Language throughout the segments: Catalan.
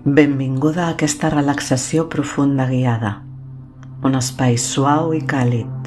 Benvinguda a aquesta relaxació profunda guiada, un espai suau i càlid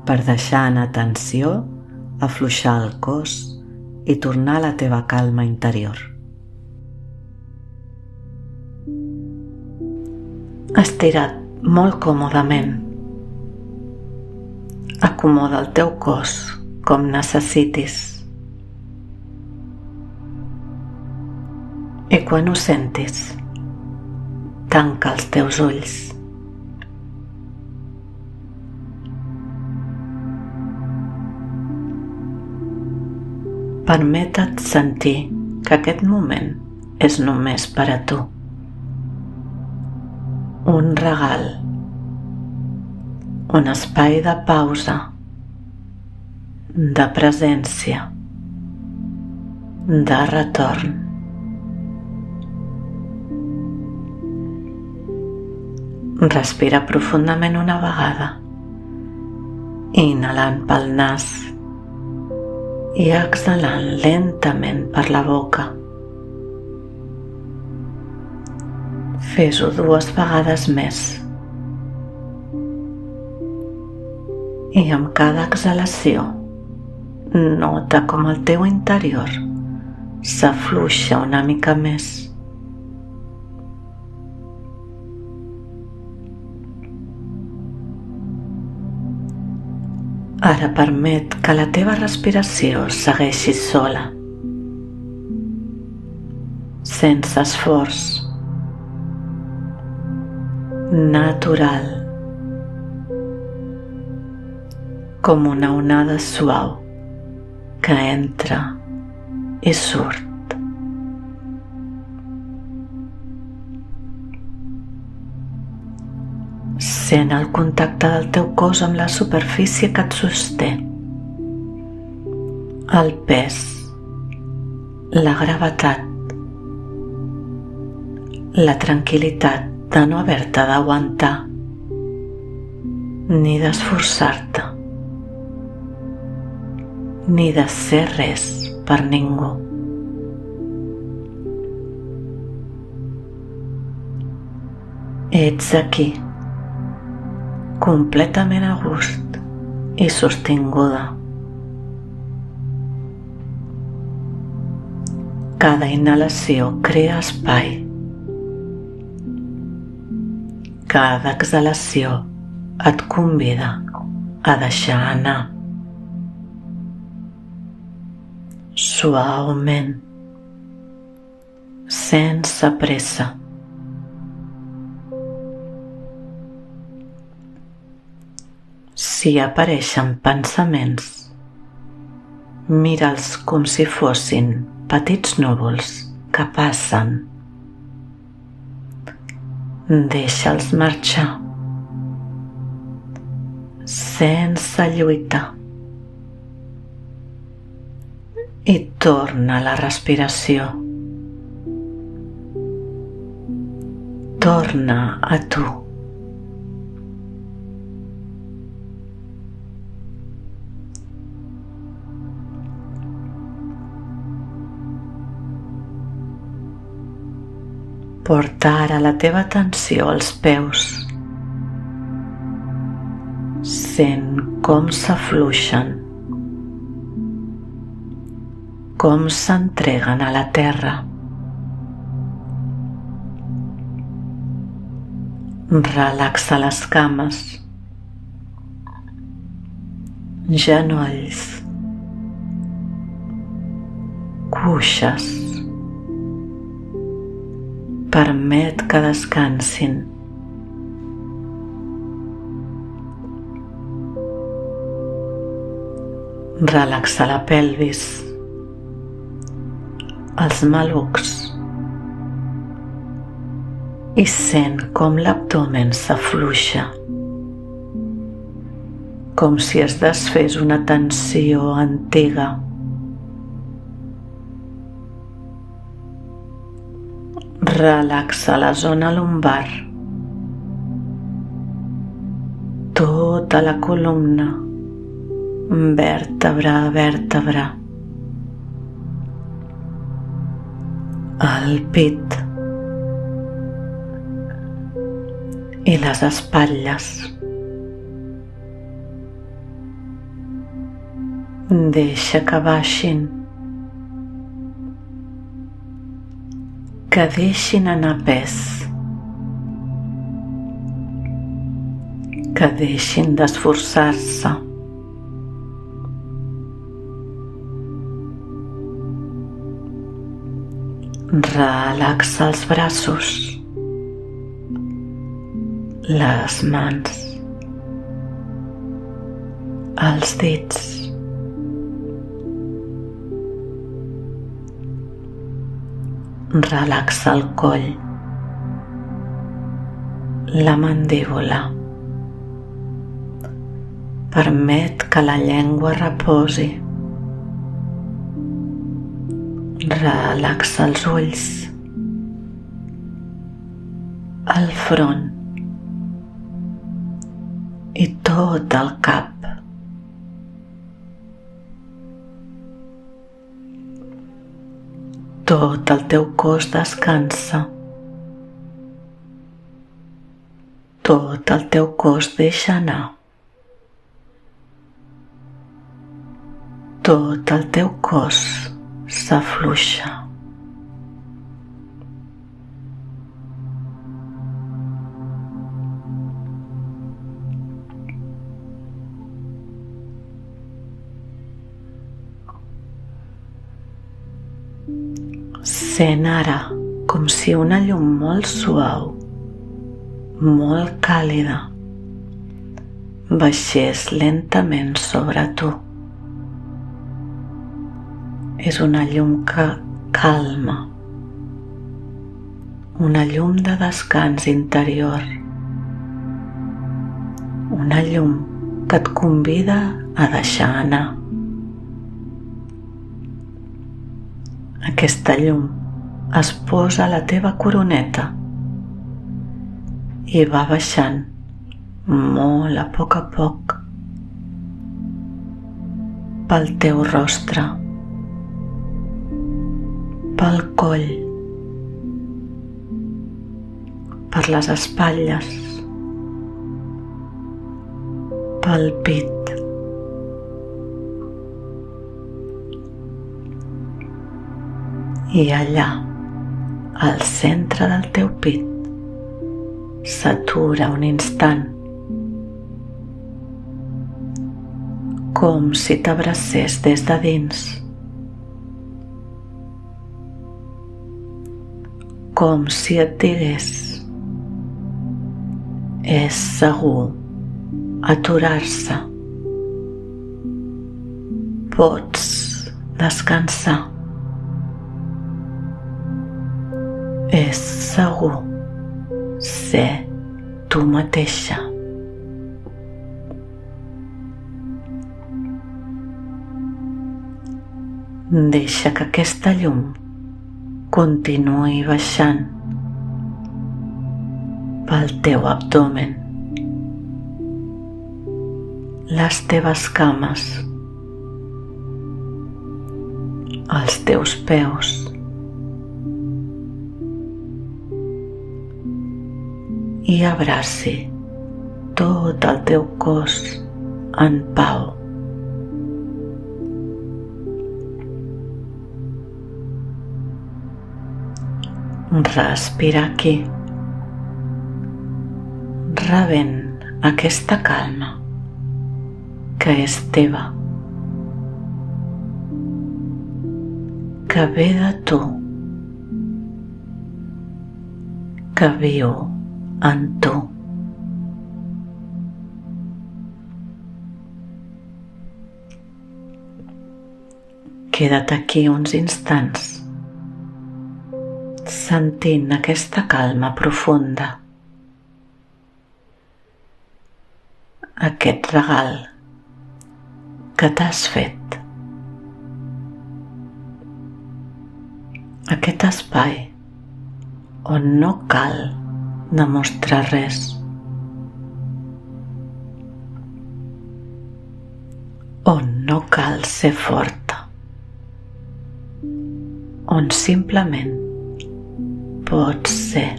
per deixar en atenció, afluixar el cos i tornar a la teva calma interior. Estira't molt còmodament. Acomoda el teu cos com necessitis. I quan ho sentis, tanca els teus ulls. Permeta't sentir que aquest moment és només per a tu. Un regal, un espai de pausa, de presència, de retorn. Respira profundament una vegada, inhalant pel nas i exhalant lentament per la boca. Fes-ho 2 vegades més. I amb cada exhalació, nota com el teu interior s'afluixa una mica més. Ara permet que la teva respiració segueixi sola, sense esforç, natural, com una onada suau que entra i surt. Sent el contacte del teu cos amb la superfície que et sosté, el pes, la gravetat, la tranquil·litat de no haver-te d'aguantar ni d'esforçar-te, ni de ser res per ningú. Ets aquí, completament a gust i sostinguda. Cada inhalació crea espai. Cada exhalació et convida a deixar anar. Suaument, sense pressa. Si apareixen pensaments, mira'ls com si fossin petits núvols que passen. Deixa'ls marxar, sense lluitar. I torna a la respiració. Torna a tu. Porta ara la teva atenció als peus. Sent com s'afluixen, com s'entreguen a la terra. Relaxa les cames, genolls, cuixes. Permet que descansin. Relaxa la pelvis, els malucs i sent com l'abdomen s'afluixa, com si es desfés una tensió antiga. Relaxa la zona lumbar, tota la columna, vèrtebra a vèrtebra. el pit, i les espatlles. Deixa que baixin, que deixin anar pes, que deixin d'esforçar-se. Relaxa els braços, les mans, els dits. Relaxa el coll, la mandíbula. Permet que la llengua reposi. Relaxa els ulls, el front i tot el cap. Tot el teu cos descansa. Tot el teu cos deixa anar. Tot el teu cos s'afluixa. Sent ara com si una llum molt suau, molt càlida, baixés lentament sobre tu. És una llum que calma, una llum de descans interior, una llum que et convida a deixar anar. Aquesta llum es posa a la teva coroneta i va baixant molt a poc pel teu rostre, pel coll, per les espatlles, pel pit. I allà, al centre del teu pit, s'atura un instant, com si t'abracés des de dins, com si et digués: és segur aturar-se, pots descansar. És segur ser tu mateixa. Deixa que aquesta llum continuï baixant pel teu abdomen, les teves cames, els teus peus, i abraci tot el teu cos en pau. Respira aquí, rebent aquesta calma que és teva, que ve de tu, que viu en tu. Queda't aquí uns instants, sentint aquesta calma profunda, aquest regal que t'has fet, aquest espai on no cal demostrar res, on no cal ser forta, on simplement pots ser.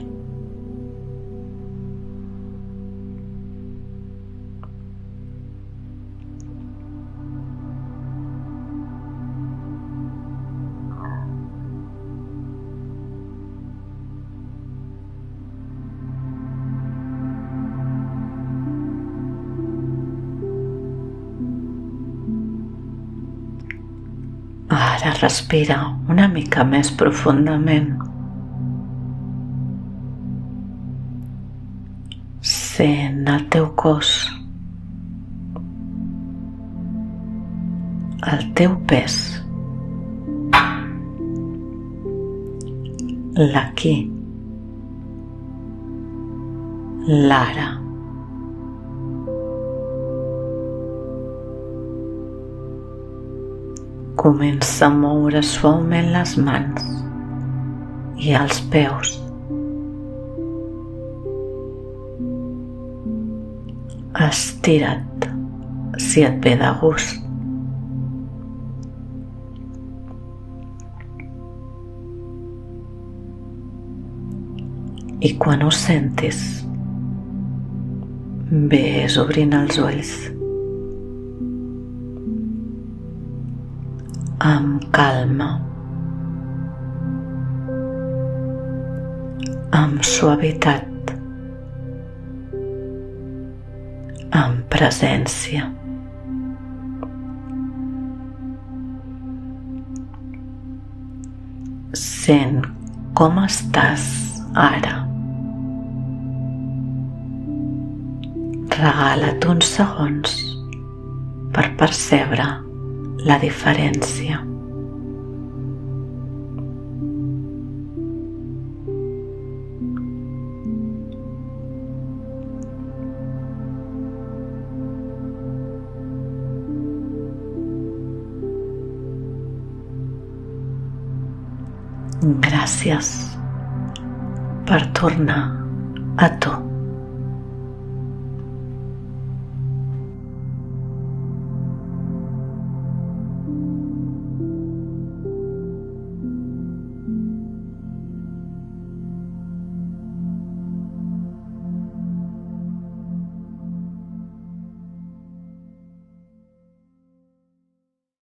Ara respira una mica més profundament. Sent el teu cos, el teu pes, l'aquí, l'ara. Comença a moure suaument les mans i els peus. Estira't si et ve de gust. I quan ho sentis, ves obrint els ulls. Amb calma, amb suavitat, amb presència. Sent com estàs ara. Regala't uns segons per percebre la diferència. Gràcies per tornar a tu.